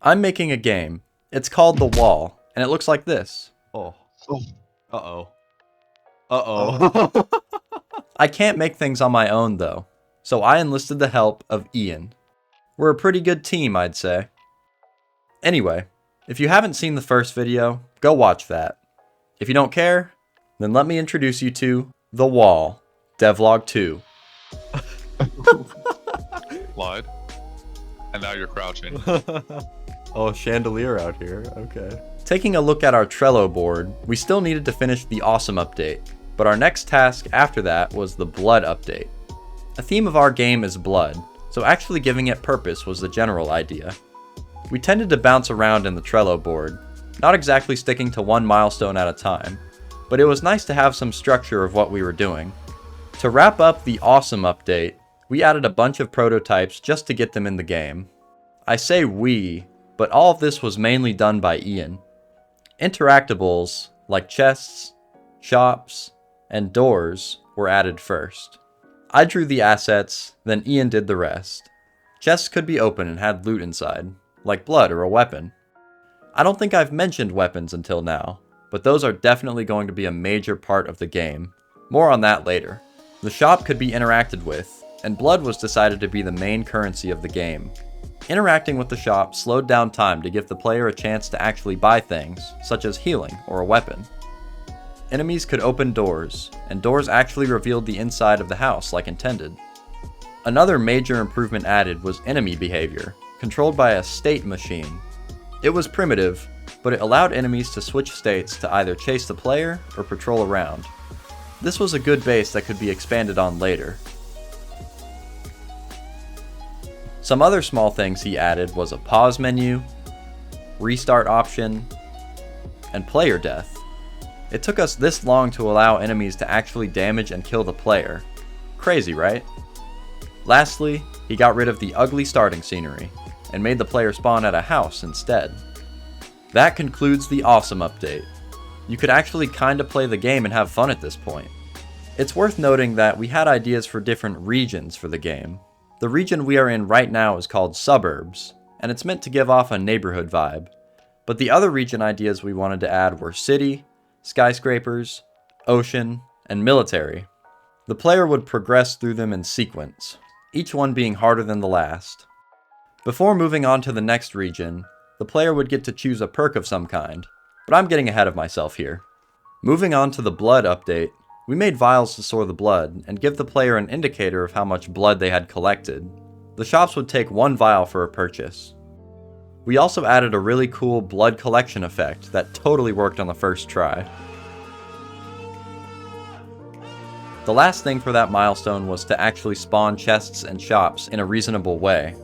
I'm making a game. It's called The Wall, and it looks like this. Oh. Oh. Uh-oh. Uh-oh. I can't make things on my own, though, so I enlisted the help of Ian. We're a pretty good team, I'd say. Anyway, if you haven't seen the first video, go watch that. If you don't care, then let me introduce you to The Wall, Devlog 2. Lied. And now you're crouching. Oh, chandelier out here. Okay. Taking a look at our Trello board, we still needed to finish the Awesome update, but our next task after that was the Blood update. A theme of our game is blood, so actually giving it purpose was the general idea. We tended to bounce around in the Trello board, not exactly sticking to one milestone at a time, but it was nice to have some structure of what we were doing. To wrap up the Awesome update, we added a bunch of prototypes just to get them in the game. I say we, but all of this was mainly done by Ian. Interactables, like chests, shops, and doors, were added first. I drew the assets, then Ian did the rest. Chests could be open and had loot inside, like blood or a weapon. I don't think I've mentioned weapons until now, but those are definitely going to be a major part of the game. More on that later. The shop could be interacted with, and blood was decided to be the main currency of the game. Interacting with the shop slowed down time to give the player a chance to actually buy things, such as healing or a weapon. Enemies could open doors, and doors actually revealed the inside of the house like intended. Another major improvement added was enemy behavior, controlled by a state machine. It was primitive, but it allowed enemies to switch states to either chase the player or patrol around. This was a good base that could be expanded on later. Some other small things he added was a pause menu, restart option, and player death. It took us this long to allow enemies to actually damage and kill the player. Crazy, right? Lastly, he got rid of the ugly starting scenery, and made the player spawn at a house instead. That concludes the Awesome update. You could actually kinda play the game and have fun at this point. It's worth noting that we had ideas for different regions for the game. The region we are in right now is called Suburbs, and it's meant to give off a neighborhood vibe. But the other region ideas we wanted to add were City, Skyscrapers, Ocean, and Military. The player would progress through them in sequence, each one being harder than the last. Before moving on to the next region, the player would get to choose a perk of some kind, but I'm getting ahead of myself here. Moving on to the Blood update, we made vials to store the blood and give the player an indicator of how much blood they had collected. The shops would take one vial for a purchase. We also added a really cool blood collection effect that totally worked on the first try. The last thing for that milestone was to actually spawn chests and shops in a reasonable way.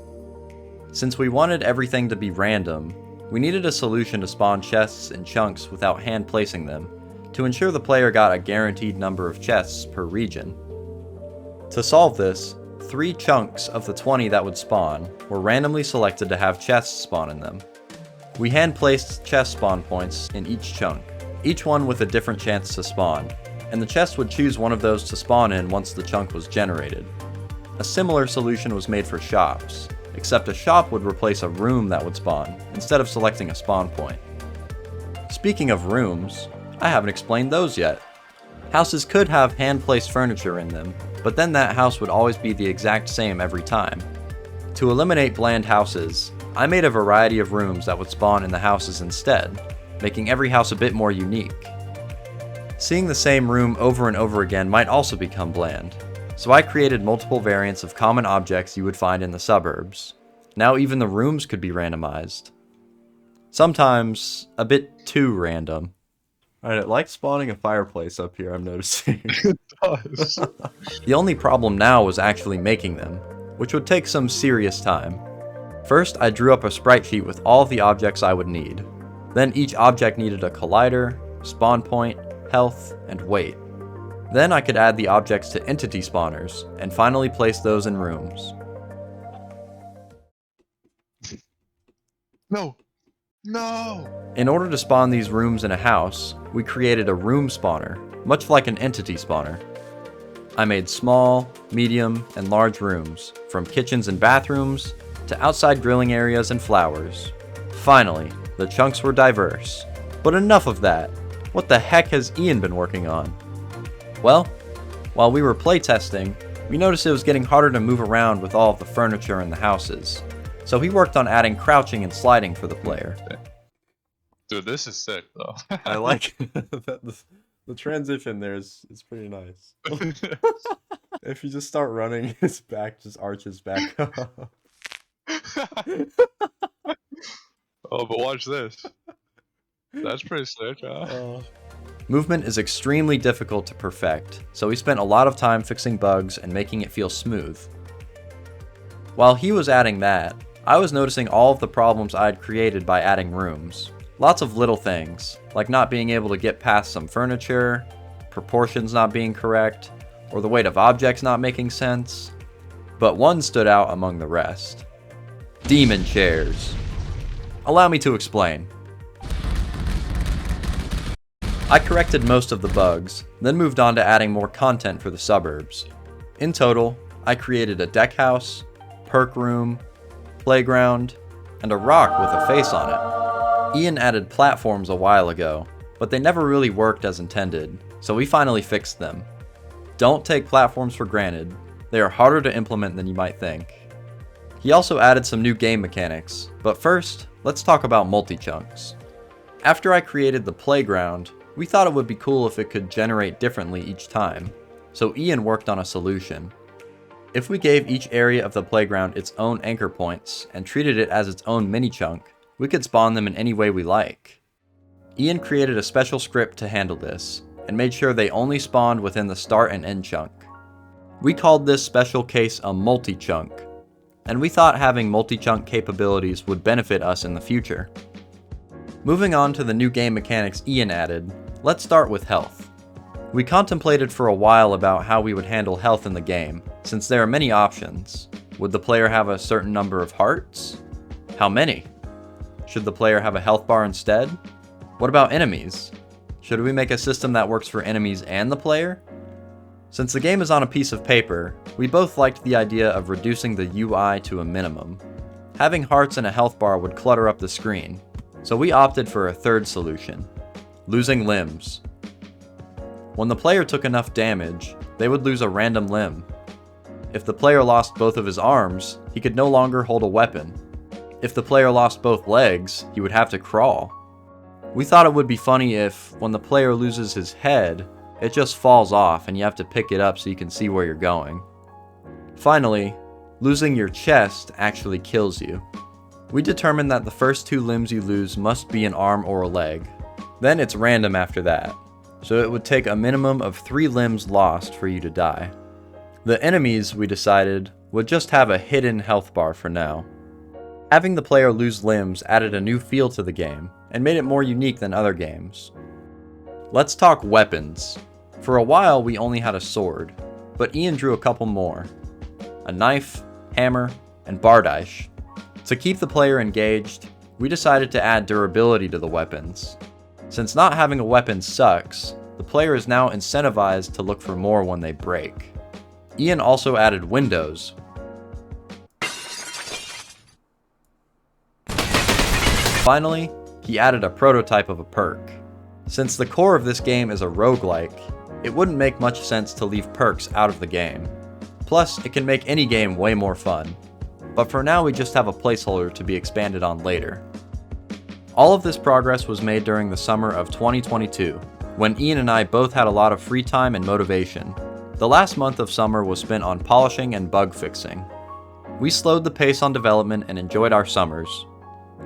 Since we wanted everything to be random, we needed a solution to spawn chests in chunks without hand placing them, to ensure the player got a guaranteed number of chests per region. To solve this, 3 chunks of the 20 that would spawn were randomly selected to have chests spawn in them. We hand-placed chest spawn points in each chunk, each one with a different chance to spawn, and the chest would choose one of those to spawn in once the chunk was generated. A similar solution was made for shops, except a shop would replace a room that would spawn, instead of selecting a spawn point. Speaking of rooms, I haven't explained those yet. Houses could have hand-placed furniture in them, but then that house would always be the exact same every time. To eliminate bland houses, I made a variety of rooms that would spawn in the houses instead, making every house a bit more unique. Seeing the same room over and over again might also become bland, so I created multiple variants of common objects you would find in the suburbs. Now even the rooms could be randomized. Sometimes a bit too random. Alright, it likes spawning a fireplace up here, I'm noticing. It does. The only problem now was actually making them, which would take some serious time. First, I drew up a sprite sheet with all of the objects I would need. Then each object needed a collider, spawn point, health, and weight. Then I could add the objects to entity spawners, and finally place those in rooms. No. No! In order to spawn these rooms in a house, we created a room spawner, much like an entity spawner. I made small, medium, and large rooms, from kitchens and bathrooms to outside grilling areas and flowers. Finally, the chunks were diverse. But enough of that. What the heck has Ian been working on? Well, while we were playtesting, we noticed it was getting harder to move around with all of the furniture in the houses. So he worked on adding crouching and sliding for the player. Dude, this is sick though. I like the transition there is pretty nice. If you just start running, his back just arches back up. Oh, but watch this. That's pretty sick, huh? Movement is extremely difficult to perfect, so we spent a lot of time fixing bugs and making it feel smooth. While he was adding that, I was noticing all of the problems I'd created by adding rooms. Lots of little things, like not being able to get past some furniture, proportions not being correct, or the weight of objects not making sense. But one stood out among the rest. Demon chairs. Allow me to explain. I corrected most of the bugs, then moved on to adding more content for the suburbs. In total, I created a deck house, perk room, playground, and a rock with a face on it. Ian added platforms a while ago, but they never really worked as intended, so we finally fixed them. Don't take platforms for granted, they are harder to implement than you might think. He also added some new game mechanics, but first, let's talk about multi-chunks. After I created the playground, we thought it would be cool if it could generate differently each time, so Ian worked on a solution. If we gave each area of the playground its own anchor points and treated it as its own mini-chunk, we could spawn them in any way we like. Ian created a special script to handle this, and made sure they only spawned within the start and end chunk. We called this special case a multi-chunk, and we thought having multi-chunk capabilities would benefit us in the future. Moving on to the new game mechanics Ian added, let's start with health. We contemplated for a while about how we would handle health in the game, since there are many options. Would the player have a certain number of hearts? How many? Should the player have a health bar instead? What about enemies? Should we make a system that works for enemies and the player? Since the game is on a piece of paper, we both liked the idea of reducing the UI to a minimum. Having hearts and a health bar would clutter up the screen, so we opted for a third solution: losing limbs. When the player took enough damage, they would lose a random limb. If the player lost both of his arms, he could no longer hold a weapon. If the player lost both legs, he would have to crawl. We thought it would be funny if, when the player loses his head, it just falls off and you have to pick it up so you can see where you're going. Finally, losing your chest actually kills you. We determined that the first 2 limbs you lose must be an arm or a leg. Then it's random after that, so it would take a minimum of 3 limbs lost for you to die. The enemies, we decided, would just have a hidden health bar for now. Having the player lose limbs added a new feel to the game, and made it more unique than other games. Let's talk weapons. For a while we only had a sword, but Ian drew a couple more. A knife, hammer, and bardiche. To keep the player engaged, we decided to add durability to the weapons. Since not having a weapon sucks, the player is now incentivized to look for more when they break. Ian also added windows. Finally, he added a prototype of a perk. Since the core of this game is a roguelike, it wouldn't make much sense to leave perks out of the game. Plus, it can make any game way more fun. But for now we just have a placeholder to be expanded on later. All of this progress was made during the summer of 2022, when Ian and I both had a lot of free time and motivation. The last month of summer was spent on polishing and bug fixing. We slowed the pace on development and enjoyed our summers.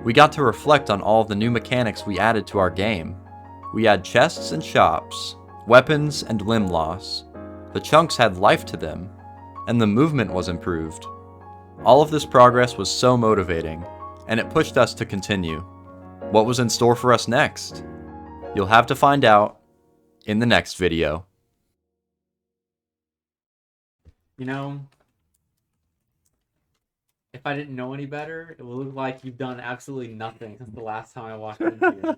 We got to reflect on all of the new mechanics we added to our game. We had chests and shops, weapons and limb loss. The chunks had life to them, and the movement was improved. All of this progress was so motivating, and it pushed us to continue. What was in store for us next? You'll have to find out in the next video. You know, if I didn't know any better, it would look like you've done absolutely nothing since the last time I walked in here.